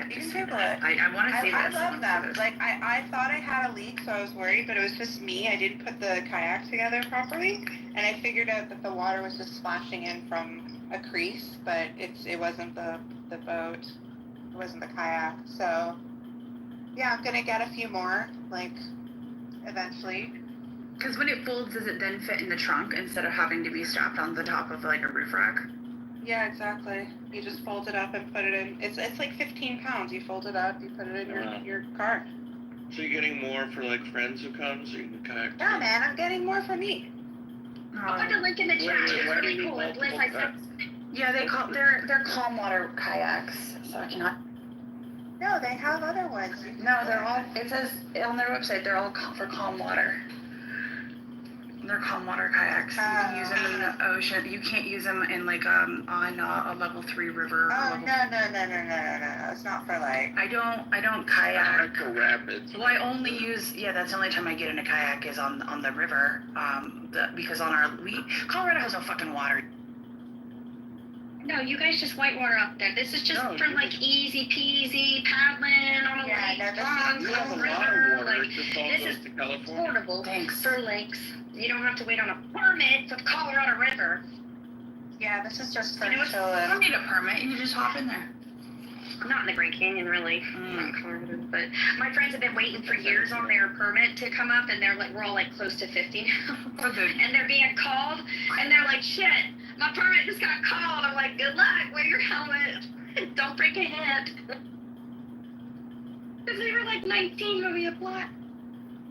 You can Google it. I want to see this. I love them. Like, I thought I had a leak, so I was worried, but it was just me. I didn't put the kayak together properly, and I figured out that the water was just splashing in from a crease, but it wasn't the boat. It wasn't the kayak. So, yeah, I'm going to get a few more, like, eventually. Because when it folds, does it then fit in the trunk instead of having to be strapped on the top of, like, a roof rack? Yeah, exactly. You just fold it up and put it in. It's like 15 pounds. You fold it up, you put it in your car. So you're getting more for like friends who come, so you can kayak? Yeah, man, I'm getting more for me. I'll put the link in the chat. It's really cool. Bliss, I said. Yeah, they're calm water kayaks, so I cannot. No, they have other ones. No, they're all. It says on their website they're all for calm water. They're calm water kayaks. You can use them in the ocean. You can't use them in like on a level 3 river. Oh no! It's not for like. I don't kayak. For rapids. Well, I only use that's the only time I get in a kayak is on the river. Because Colorado has no fucking water. No, you guys just whitewater up there. This is just for like easy peasy paddling on a lake, long river. Like this is portable for lakes. You don't have to wait on a permit for the Colorado River. Yeah, this is just for You don't need a permit. You just hop in there. Not in the Grand Canyon, really. Not in Colorado, but my friends have been waiting for years on their permit to come up, and they're like, we're all like close to 50 now, and they're being called, and they're like, shit, my permit just got called. I'm like, good luck, wear your helmet, don't break a head. Because they were like 19 when we applied.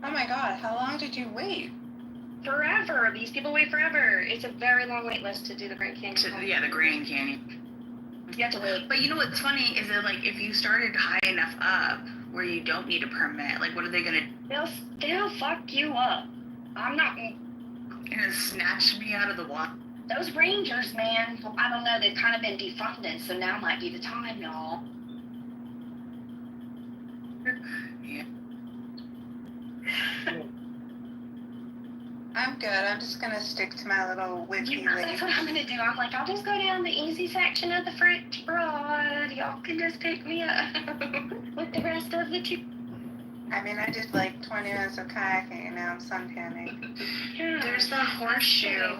Oh my god, how long did you wait? Forever. These people wait forever. It's a very long wait list to do the Grand Canyon. The Grand Canyon. You have to wait. But you know what's funny is that like if you started high enough up where you don't need a permit, like what are they gonna? They'll fuck you up. I'm not gonna snatch me out of the water. Those rangers, man. I don't know. They've kind of been defunded, so now might be the time, y'all. Yeah. I'm good. I'm just gonna stick to my little wiki link. That's what I'm gonna do. I'm like, I'll just go down the easy section of the French Broad. Y'all can just pick me up with the rest of the two. I mean, I did like 20 minutes of kayaking and now I'm suntanning. There's the horseshoe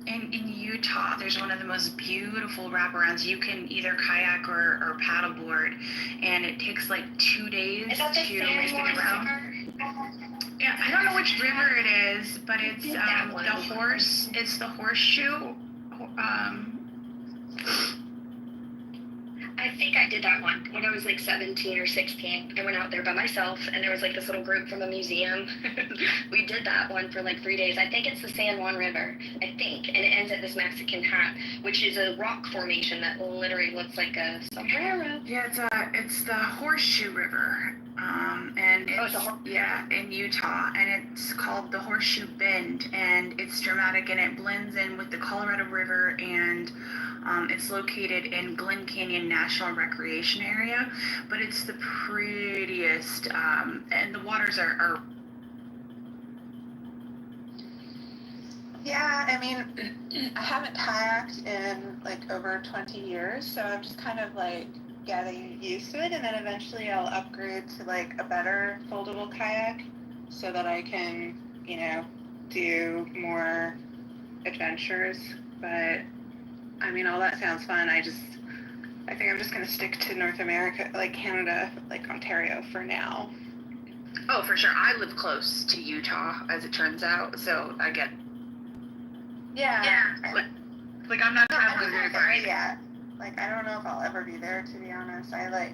in Utah. There's one of the most beautiful wraparounds. You can either kayak or paddleboard, and it takes like 2 days to make it around. Yeah, I don't know which river it is, but it's It's the horseshoe. I think I did that one when I was like 17 or 16. I went out there by myself, and there was like this little group from a museum. We did that one for like 3 days. I think it's the San Juan River, I think, and it ends at this Mexican Hat, which is a rock formation that literally looks like a sombrero. Yeah, it's the Horseshoe River, and it's in Utah, and it's called the Horseshoe Bend, and it's dramatic, and it blends in with the Colorado River, and it's located in Glen Canyon National Recreation Area, but it's the prettiest, and the waters are Yeah, I mean, I haven't kayaked in like over 20 years, so I'm just kind of like getting used to it, and then eventually I'll upgrade to like a better foldable kayak so that I can, do more adventures. But I mean, all that sounds fun. I think I'm just going to stick to North America, like Canada, like Ontario for now. Oh, for sure. I live close to Utah, as it turns out, so I get. Yeah. Like, I'm not No, I'm traveling just very not far. there yet. Like, I don't know if I'll ever be there, to be honest. I like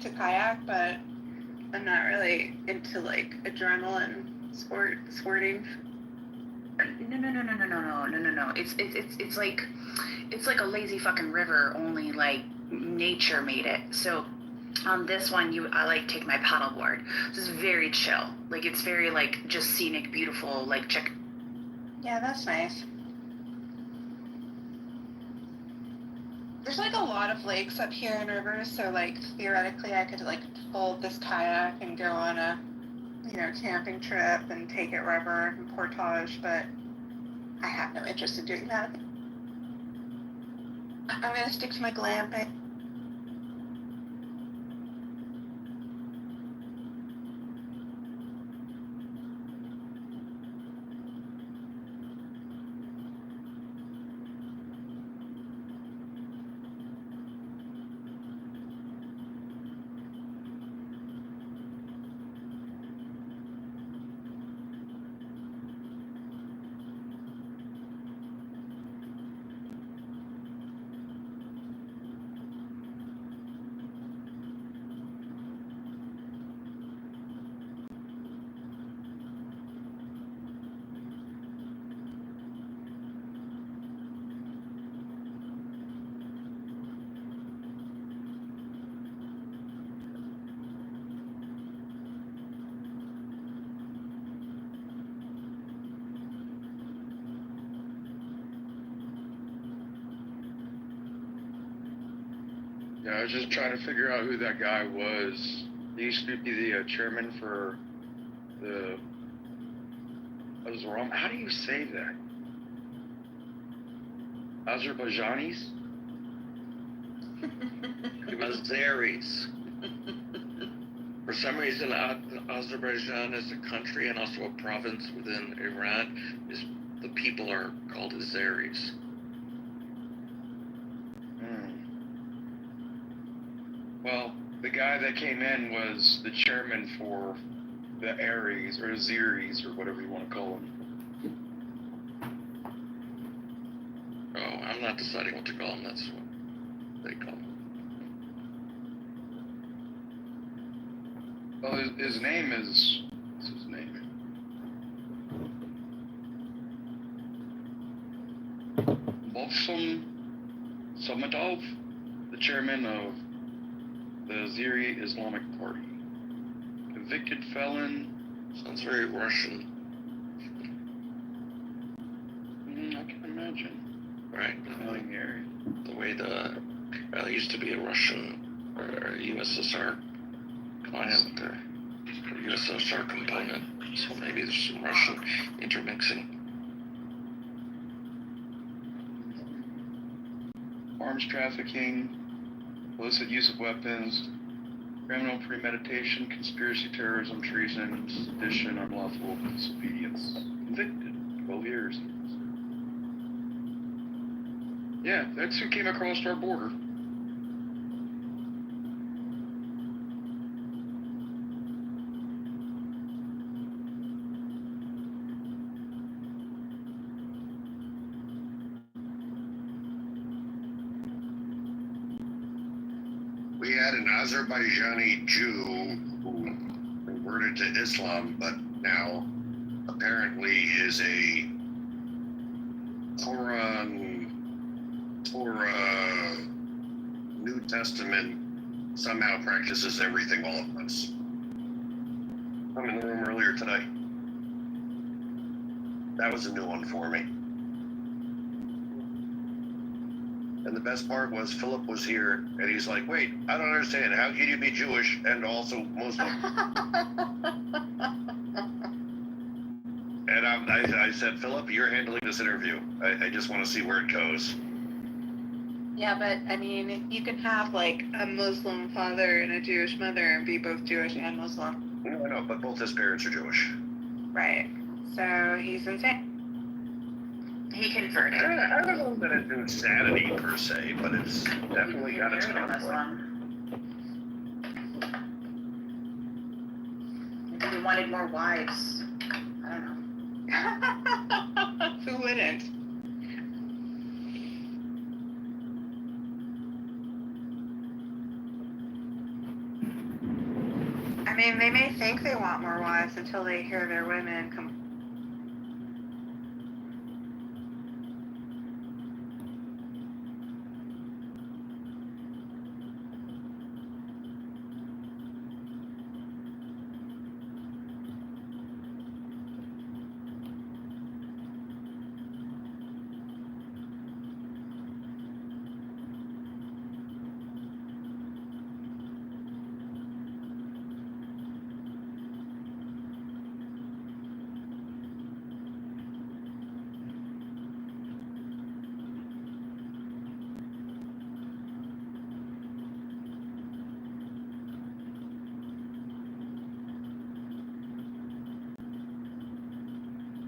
to kayak, but I'm not really into like adrenaline sporting. No. It's like a lazy fucking river, only like nature made it. So on this one, I like take my paddleboard. This is very chill. Like, it's very like just scenic, beautiful, like check. Yeah, that's nice. There's like a lot of lakes up here and rivers, so like theoretically I could like fold this kayak and go on a, camping trip and take it wherever and portage, but I have no interest in doing that. I'm gonna stick to my glamping. Yeah, I was just trying to figure out who that guy was. He used to be the chairman for the. I was wrong. How do you say that? Azerbaijanis? Azeris. For some reason, Azerbaijan is a country and also a province within Iran. The people are called Azeris. Well, the guy that came in was the chairman for the Aries, or Azeris, or whatever you want to call them. Oh, I'm not deciding what to call them. That's what they call them. Well, his name is... What's his name? Bolsom Samadov, the chairman of the Azeri Islamic Party. Convicted felon. Sounds very Russian. I can imagine. Right. Smelling area. The way the used to be a Russian or USSR client, or USSR component. So maybe there's some Russian intermixing. Arms trafficking, illicit use of weapons, criminal premeditation, conspiracy, terrorism, treason, sedition, unlawful disobedience. Convicted, 12 years. Yeah, that's who came across our border. We had an Azerbaijani Jew who converted to Islam, but now apparently is a Torah, New Testament, somehow practices everything all at once. I'm in the room earlier today. That was a new one for me. And the best part was Philip was here, and he's like, wait, I don't understand. How can you be Jewish and also Muslim? And I said, Philip, you're handling this interview. I just want to see where it goes. Yeah, but I mean, you can have like a Muslim father and a Jewish mother and be both Jewish and Muslim. No, but both his parents are Jewish. Right. So he's insane. He converted. I don't know that it's insanity per se, but it's definitely got its conflict. Maybe he wanted more wives. I don't know. Who wouldn't? mean, they may think they want more wives until they hear their women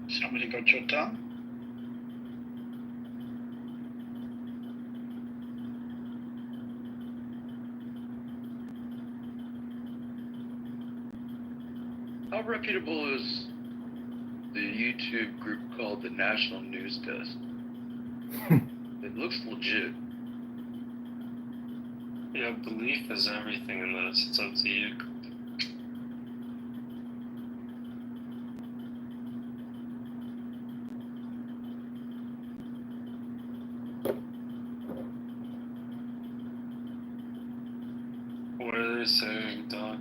Somebody got your tongue? How reputable is the YouTube group called the National News Desk? It looks legit. Yeah, belief is everything in this. It's up to you. What are they saying, Doc?